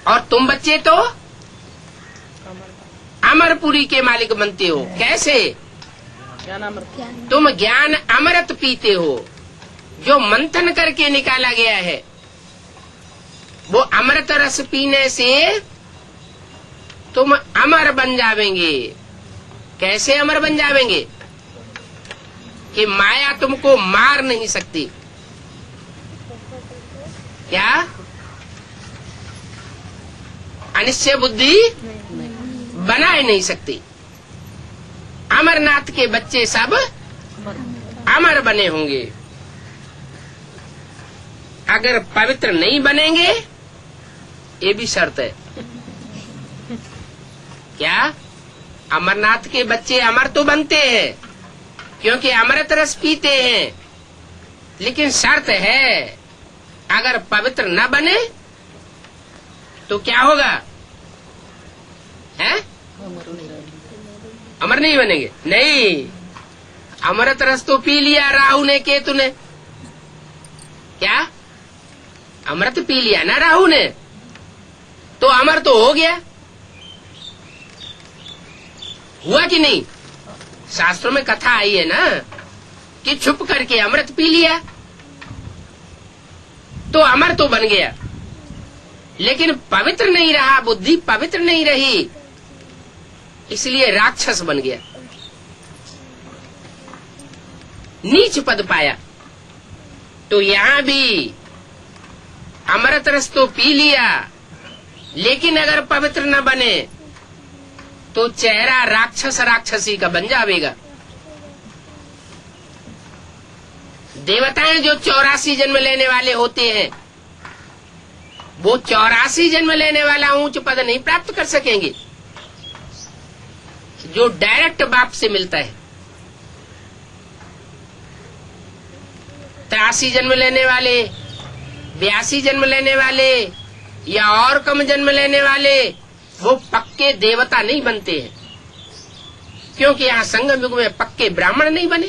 और तुम बच्चे तो अमरपुरी के मालिक बनते हो। कैसे? तुम ज्ञान अमृत पीते हो, जो मंथन करके निकाला गया है। वो अमृत रस पीने से तुम अमर बन जावेंगे। कैसे अमर बन जावेंगे? कि माया तुमको मार नहीं सकती। क्या? अनिश्चय बुद्धि बनाए नहीं सकती। अमरनाथ के बच्चे सब अमर बने होंगे। अगर पवित्र नहीं बनेंगे, ये भी शर्त है। क्या? अमरनाथ के बच्चे अमर तो बनते हैं, क्योंकि अमृत रस पीते हैं, लेकिन शर्त है, अगर पवित्र न बने तो क्या होगा? है? अमर नहीं बनेंगे। नहीं, अमृत रस तो पी लिया राहु ने, केतु ने। क्या? अमृत पी लिया ना राहु ने, तो अमर तो हो गया। हुआ कि नहीं? शास्त्रों में कथा आई है ना कि छुप करके अमृत पी लिया, तो अमर तो बन गया, लेकिन पवित्र नहीं रहा, बुद्धि पवित्र नहीं रही, इसलिए राक्षस बन गया, नीच पद पाया। तो यहां भी अमृत रस तो पी लिया, लेकिन अगर पवित्र न बने तो चेहरा राक्षस राक्षसी का बन जाएगा। देवताएं जो 84 जन्म लेने वाले होते हैं, वो 84 जन्म लेने वाला ऊंच पद नहीं प्राप्त कर सकेंगे, जो डायरेक्ट बाप से मिलता है। 83 जन्म लेने वाले, 82 जन्म लेने वाले, या और कम जन्म लेने वाले, वो पक्के देवता नहीं बनते हैं, क्योंकि यहाँ संगम युग में पक्के ब्राह्मण नहीं बने,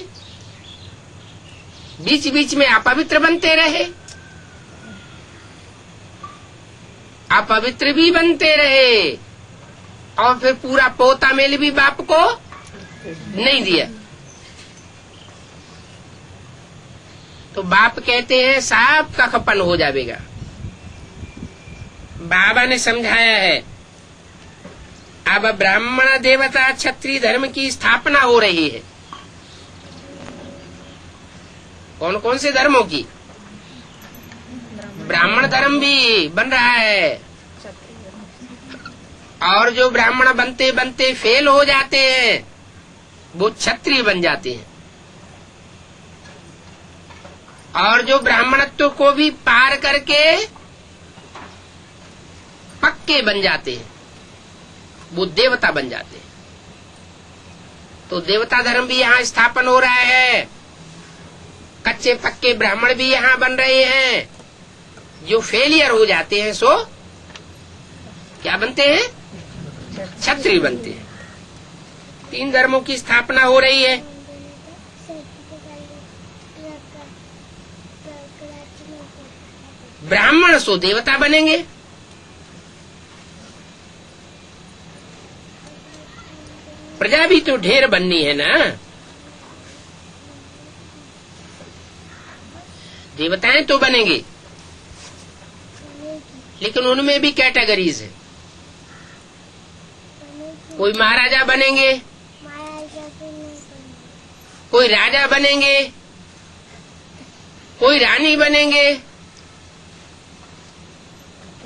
बीच बीच में अपवित्र बनते रहे, अपवित्र भी बनते रहे, और फिर पूरा पोता मेल भी बाप को नहीं दिया। तो बाप कहते हैं साफ कखपन हो जाएगा। बाबा ने समझाया है, अब ब्राह्मण देवता क्षत्रिय धर्म की स्थापना हो रही है। कौन कौन से धर्मों की? ब्राह्मण धर्म भी बन रहा है, और जो ब्राह्मण बनते बनते फेल हो जाते हैं, वो क्षत्रिय बन जाते हैं, और जो ब्राह्मणत्व को भी पार करके पक्के बन जाते हैं, वो देवता बन जाते हैं। तो देवता धर्म भी यहाँ स्थापन हो रहा है, कच्चे पक्के ब्राह्मण भी यहाँ बन रहे हैं। जो फेलियर हो जाते हैं सो क्या बनते हैं? क्षत्रिय बनते हैं। 3 धर्मों की स्थापना हो रही है। ब्राह्मण सो देवता बनेंगे, प्रजा भी तो ढेर बननी है ना। देवताएं तो बनेंगे, लेकिन उनमें भी कैटेगरीज है। कोई महाराजा बनेंगे, कोई राजा बनेंगे, कोई रानी बनेंगे,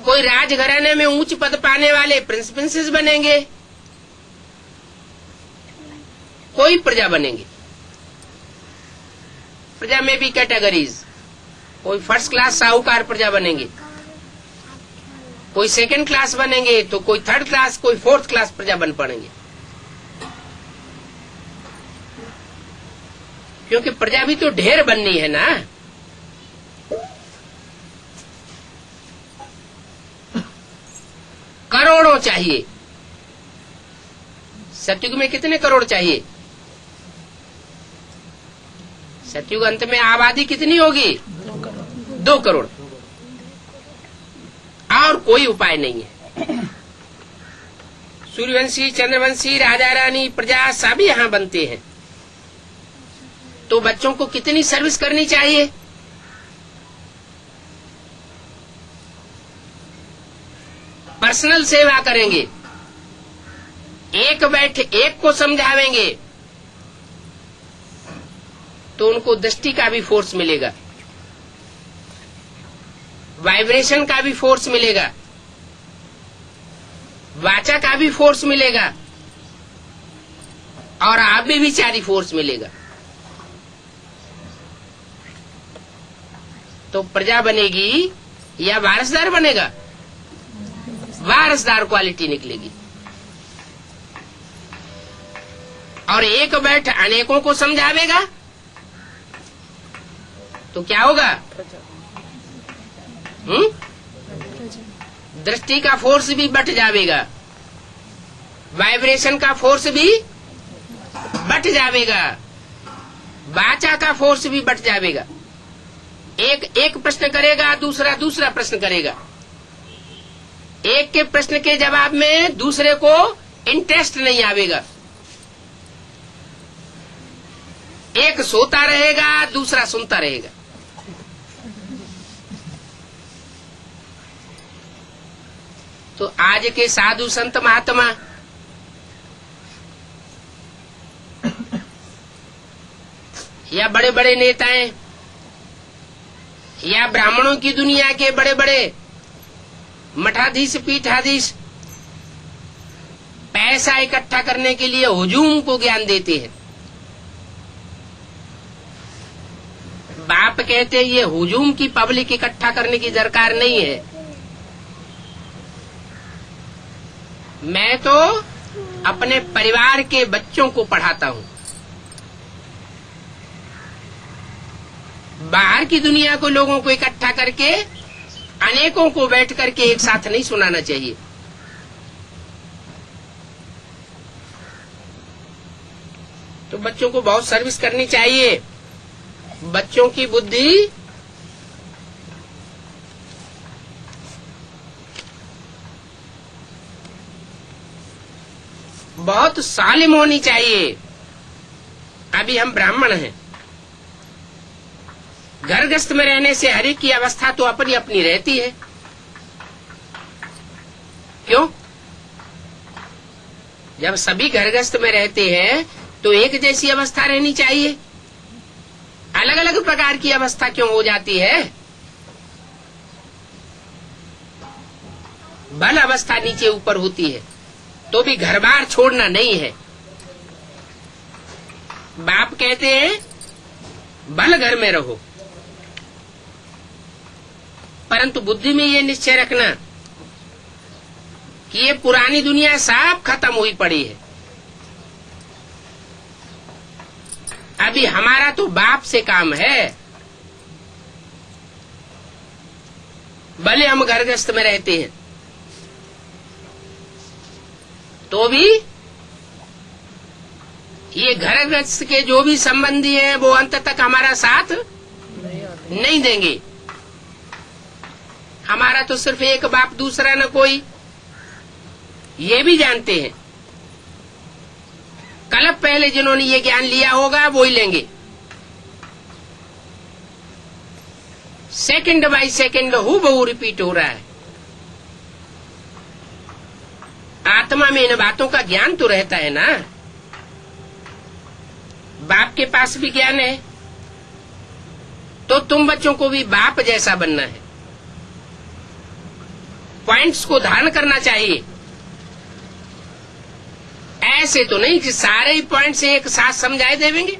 कोई राजघराने में ऊंच पद पाने वाले प्रिंस प्रिंसेस बनेंगे, कोई प्रजा बनेंगे। प्रजा में भी कैटेगरीज, कोई फर्स्ट क्लास साहूकार प्रजा बनेंगे, कोई सेकंड क्लास बनेंगे, तो कोई थर्ड क्लास, कोई फोर्थ क्लास प्रजा बन पड़ेंगे। क्योंकि प्रजा भी तो ढेर बननी है ना। करोड़ों चाहिए। सतयुग में कितने करोड़ चाहिए? सतयुग अंत में आबादी कितनी होगी? 2 करोड़। और कोई उपाय नहीं है। सूर्यवंशी, चंद्रवंशी, राजा रानी, प्रजा सभी यहाँ बनते हैं। तो बच्चों को कितनी सर्विस करनी चाहिए? पर्सनल सेवा करेंगे, एक बैठ एक को समझावेंगे तो उनको दृष्टि का भी फोर्स मिलेगा, वाइब्रेशन का भी फोर्स मिलेगा, वाचा का भी फोर्स मिलेगा और आप भी विचारी फोर्स मिलेगा। तो प्रजा बनेगी या वारसदार बनेगा? वारसदार क्वालिटी निकलेगी। और एक बैठ अनेकों को समझावेगा तो क्या होगा? दृष्टि का फोर्स भी बढ़ जाएगा, वाइब्रेशन का फोर्स भी बढ़ जाएगा, वाचा का फोर्स भी बढ़ जाएगा। एक प्रश्न करेगा, दूसरा प्रश्न करेगा। एक के प्रश्न के जवाब में दूसरे को इंटरेस्ट नहीं आवेगा। एक सोता रहेगा, दूसरा सुनता रहेगा। तो आज के साधु संत महात्मा या बड़े बड़े नेताएं या ब्राह्मणों की दुनिया के बड़े बड़े मठाधीश, पीठाधीश पैसा इकट्ठा करने के लिए हुजूम को ज्ञान देते हैं। बाप कहते ये हुजूम की पब्लिक इकट्ठा करने की दरकार नहीं है। मैं तो अपने परिवार के बच्चों को पढ़ाता हूँ। बाहर की दुनिया को, लोगों को इकट्ठा करके अनेकों को बैठ करके एक साथ नहीं सुनाना चाहिए। तो बच्चों को बहुत सर्विस करनी चाहिए। बच्चों की बुद्धि बहुत सालिम होनी चाहिए। अभी हम ब्राह्मण हैं, घर गृहस्थ में रहने से हर एक की अवस्था तो अपनी अपनी रहती है। क्यों? जब सभी घर गृहस्थ में रहते हैं तो एक जैसी अवस्था रहनी चाहिए। अलग अलग प्रकार की अवस्था क्यों हो जाती है? बल अवस्था नीचे ऊपर होती है तो भी घर बार छोड़ना नहीं है। बाप कहते हैं बल घर में रहो, परंतु बुद्धि में ये निश्चय रखना कि ये पुरानी दुनिया सब खत्म हुई पड़ी है। अभी हमारा तो बाप से काम है। भले हम घर गृहस्थ में रहते हैं तो भी ये घर गृहस्थ के जो भी संबंधी हैं वो अंत तक हमारा साथ नहीं देंगे। हमारा तो सिर्फ एक बाप, दूसरा न कोई, ये भी जानते हैं। कल पहले जिन्होंने ये ज्ञान लिया होगा वो ही लेंगे। सेकंड बाय सेकंड हूबहू रिपीट हो रहा है। आत्मा में इन बातों का ज्ञान तो रहता है ना। बाप के पास भी ज्ञान है तो तुम बच्चों को भी बाप जैसा बनना है। पॉइंट्स को धारण करना चाहिए। ऐसे तो नहीं कि सारे ही पॉइंट्स एक साथ समझाए देंगे।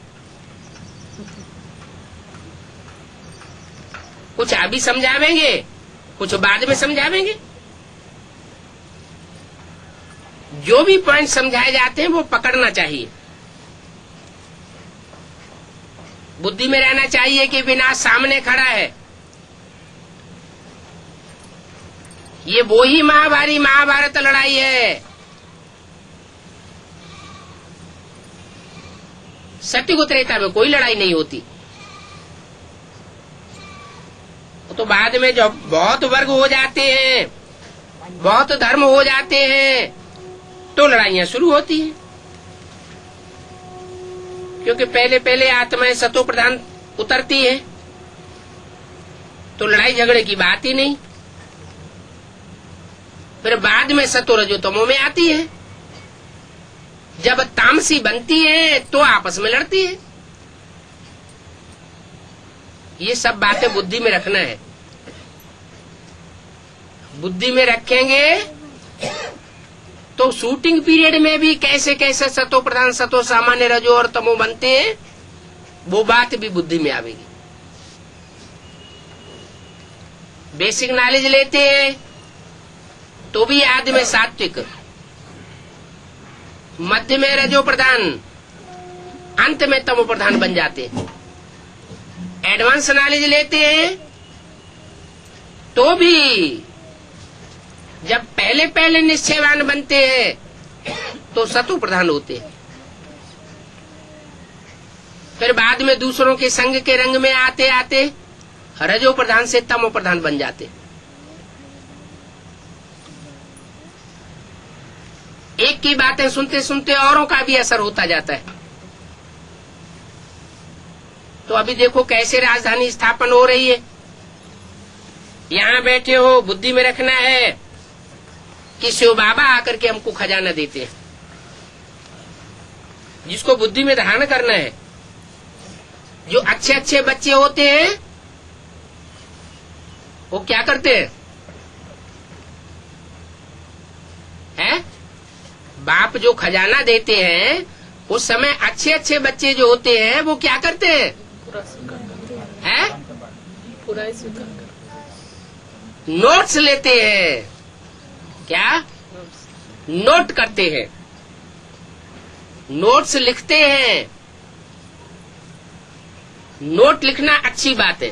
कुछ अभी समझावेंगे, कुछ बाद में समझावेंगे। जो भी पॉइंट समझाए जाते हैं वो पकड़ना चाहिए। बुद्धि में रहना चाहिए कि विनाश सामने खड़ा है। ये वो ही महाभारत लड़ाई है। सत्युग त्रेता में कोई लड़ाई नहीं होती। तो बाद में जब बहुत वर्ग हो जाते हैं, बहुत धर्म हो जाते हैं, तो लड़ाइयां शुरू होती हैं। क्योंकि पहले आत्माएं सतो प्रधान उतरती है, तो लड़ाई झगड़े की बात ही नहीं। फिर बाद में सतो रजो तमो में आती है। जब तामसी बनती है तो आपस में लड़ती है। ये सब बातें बुद्धि में रखना है। बुद्धि में रखेंगे तो शूटिंग पीरियड में भी कैसे कैसे सतो प्रधान, सतो सामान्य, रजो और तमो बनते हैं, वो बात भी बुद्धि में आवेगी। बेसिक नॉलेज लेते हैं तो भी आदि में सात्विक, मध्य में रजो प्रधान, अंत में तमो प्रधान बन जाते हैं। एडवांस नॉलेज लेते हैं तो भी जब पहले निश्चयवान बनते हैं तो सतो प्रधान होते हैं। फिर बाद में दूसरों के संग के रंग में आते आते रजो प्रधान से तमो प्रधान बन जाते। एक की बातें सुनते सुनते औरों का भी असर होता जाता है। तो अभी देखो कैसे राजधानी स्थापन हो रही है। यहाँ बैठे हो, बुद्धि में रखना है कि शिव बाबा आकर के हमको खजाना देते हैं। जिसको बुद्धि में धारण करना है, जो अच्छे अच्छे बच्चे होते हैं वो क्या करते हैं? बाप जो खजाना देते हैं उस समय अच्छे अच्छे बच्चे जो होते हैं वो क्या करते हैं? पूरा स्वीकार करते। नोट्स लेते हैं। क्या? नोट करते हैं, नोट्स लिखते हैं। नोट लिखना अच्छी बात है।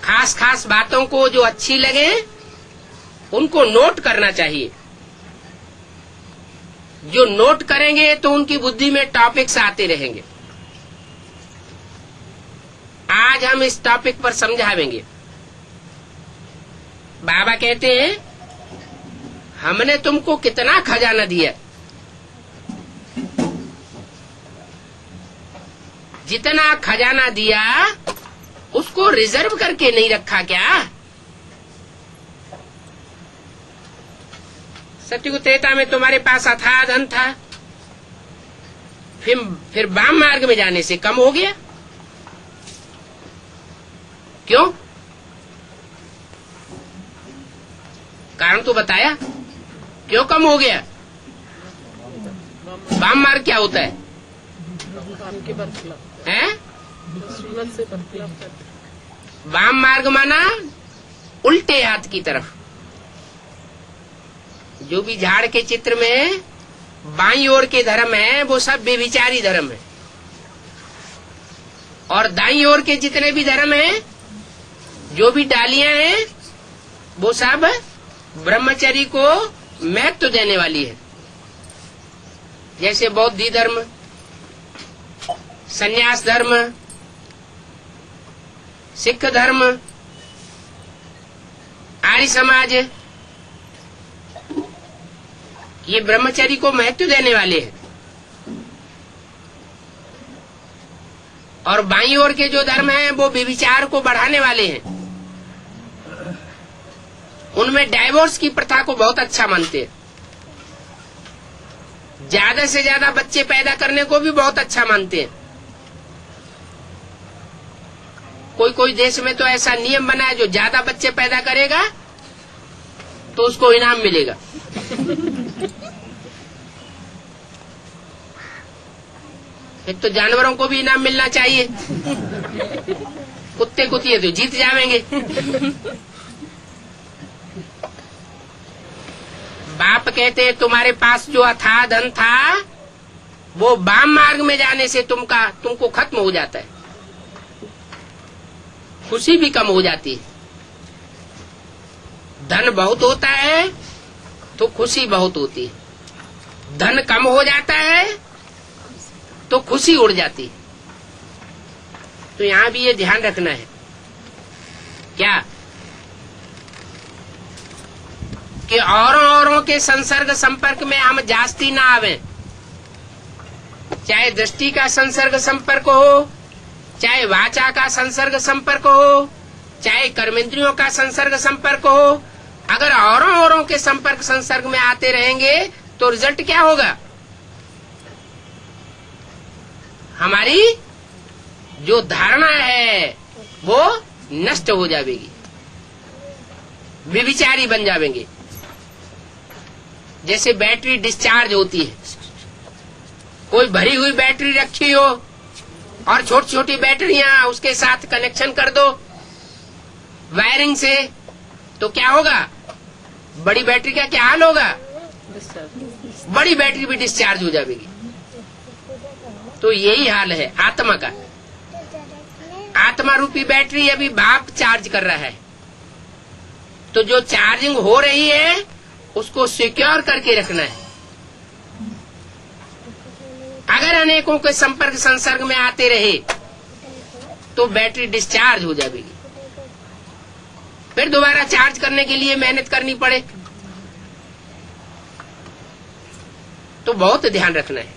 खास खास बातों को जो अच्छी लगे उनको नोट करना चाहिए। जो नोट करेंगे तो उनकी बुद्धि में टॉपिक्स आते रहेंगे। आज हम इस टॉपिक पर समझावेंगे। बाबा कहते हैं हमने तुमको कितना खजाना दिया, जितना खजाना दिया उसको रिजर्व करके नहीं रखा क्या? सत्युग त्रेता में तुम्हारे पास अथाह धन था, फिर वाम मार्ग में जाने से कम हो गया। क्यों? कारण तो बताया, क्यों कम हो गया? वाम मार्ग क्या होता है? वाम मार्ग माना उल्टे हाथ की तरफ। जो भी झाड़ के चित्र में बाईं ओर के धर्म है वो सब बेविचारी धर्म है, और दाईं ओर के जितने भी धर्म हैं, जो भी डालियां हैं, वो सब ब्रह्मचर्य को महत्व देने वाली है। जैसे बौद्धी धर्म, संन्यास धर्म, सिख धर्म, आर्य समाज, ये ब्रह्मचर्य को महत्व देने वाले हैं। और बाईं ओर के जो धर्म हैं वो व्यभिचार को बढ़ाने वाले हैं। उनमें डाइवोर्स की प्रथा को बहुत अच्छा मानते हैं। ज्यादा से ज्यादा बच्चे पैदा करने को भी बहुत अच्छा मानते हैं। कोई कोई देश में तो ऐसा नियम बना है, जो ज्यादा बच्चे पैदा करेगा तो उसको इनाम मिलेगा। एक तो जानवरों को भी इनाम मिलना चाहिए। कुत्ते कुतिए तो जीत जाएंगे। बाप कहते तुम्हारे पास जो अथाह धन था वो वाम मार्ग में जाने से तुमको खत्म हो जाता है, खुशी भी कम हो जाती है। धन बहुत होता है तो खुशी बहुत होती है, धन कम हो जाता है तो खुशी उड़ जाती है। तो यहाँ भी ये ध्यान रखना है क्या कि औरों के संसर्ग संपर्क में हम जास्ती ना आवे, चाहे दृष्टि का संसर्ग संपर्क हो, चाहे वाचा का संसर्ग संपर्क हो, चाहे कर्मेंद्रियों का संसर्ग संपर्क हो। अगर औरों के संपर्क संसर्ग में आते रहेंगे तो रिजल्ट क्या होगा? हमारी जो धारणा है वो नष्ट हो जाएगी, विविचारी बन जाएंगे। जैसे बैटरी डिस्चार्ज होती है, कोई भरी हुई बैटरी रखी हो और छोटी छोटी बैटरियां उसके साथ कनेक्शन कर दो वायरिंग से, तो क्या होगा? बड़ी बैटरी का क्या हाल होगा? बड़ी बैटरी भी डिस्चार्ज हो जाएगी। तो यही हाल है आत्मा का। आत्मा रूपी बैटरी अभी भाप चार्ज कर रहा है, तो जो चार्जिंग हो रही है उसको सिक्योर करके रखना है। अगर अनेकों के संपर्क संसर्ग में आते रहे तो बैटरी डिस्चार्ज हो जाएगी, फिर दोबारा चार्ज करने के लिए मेहनत करनी पड़े। तो बहुत ध्यान रखना है।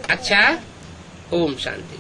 अच्छा, ओम शांति।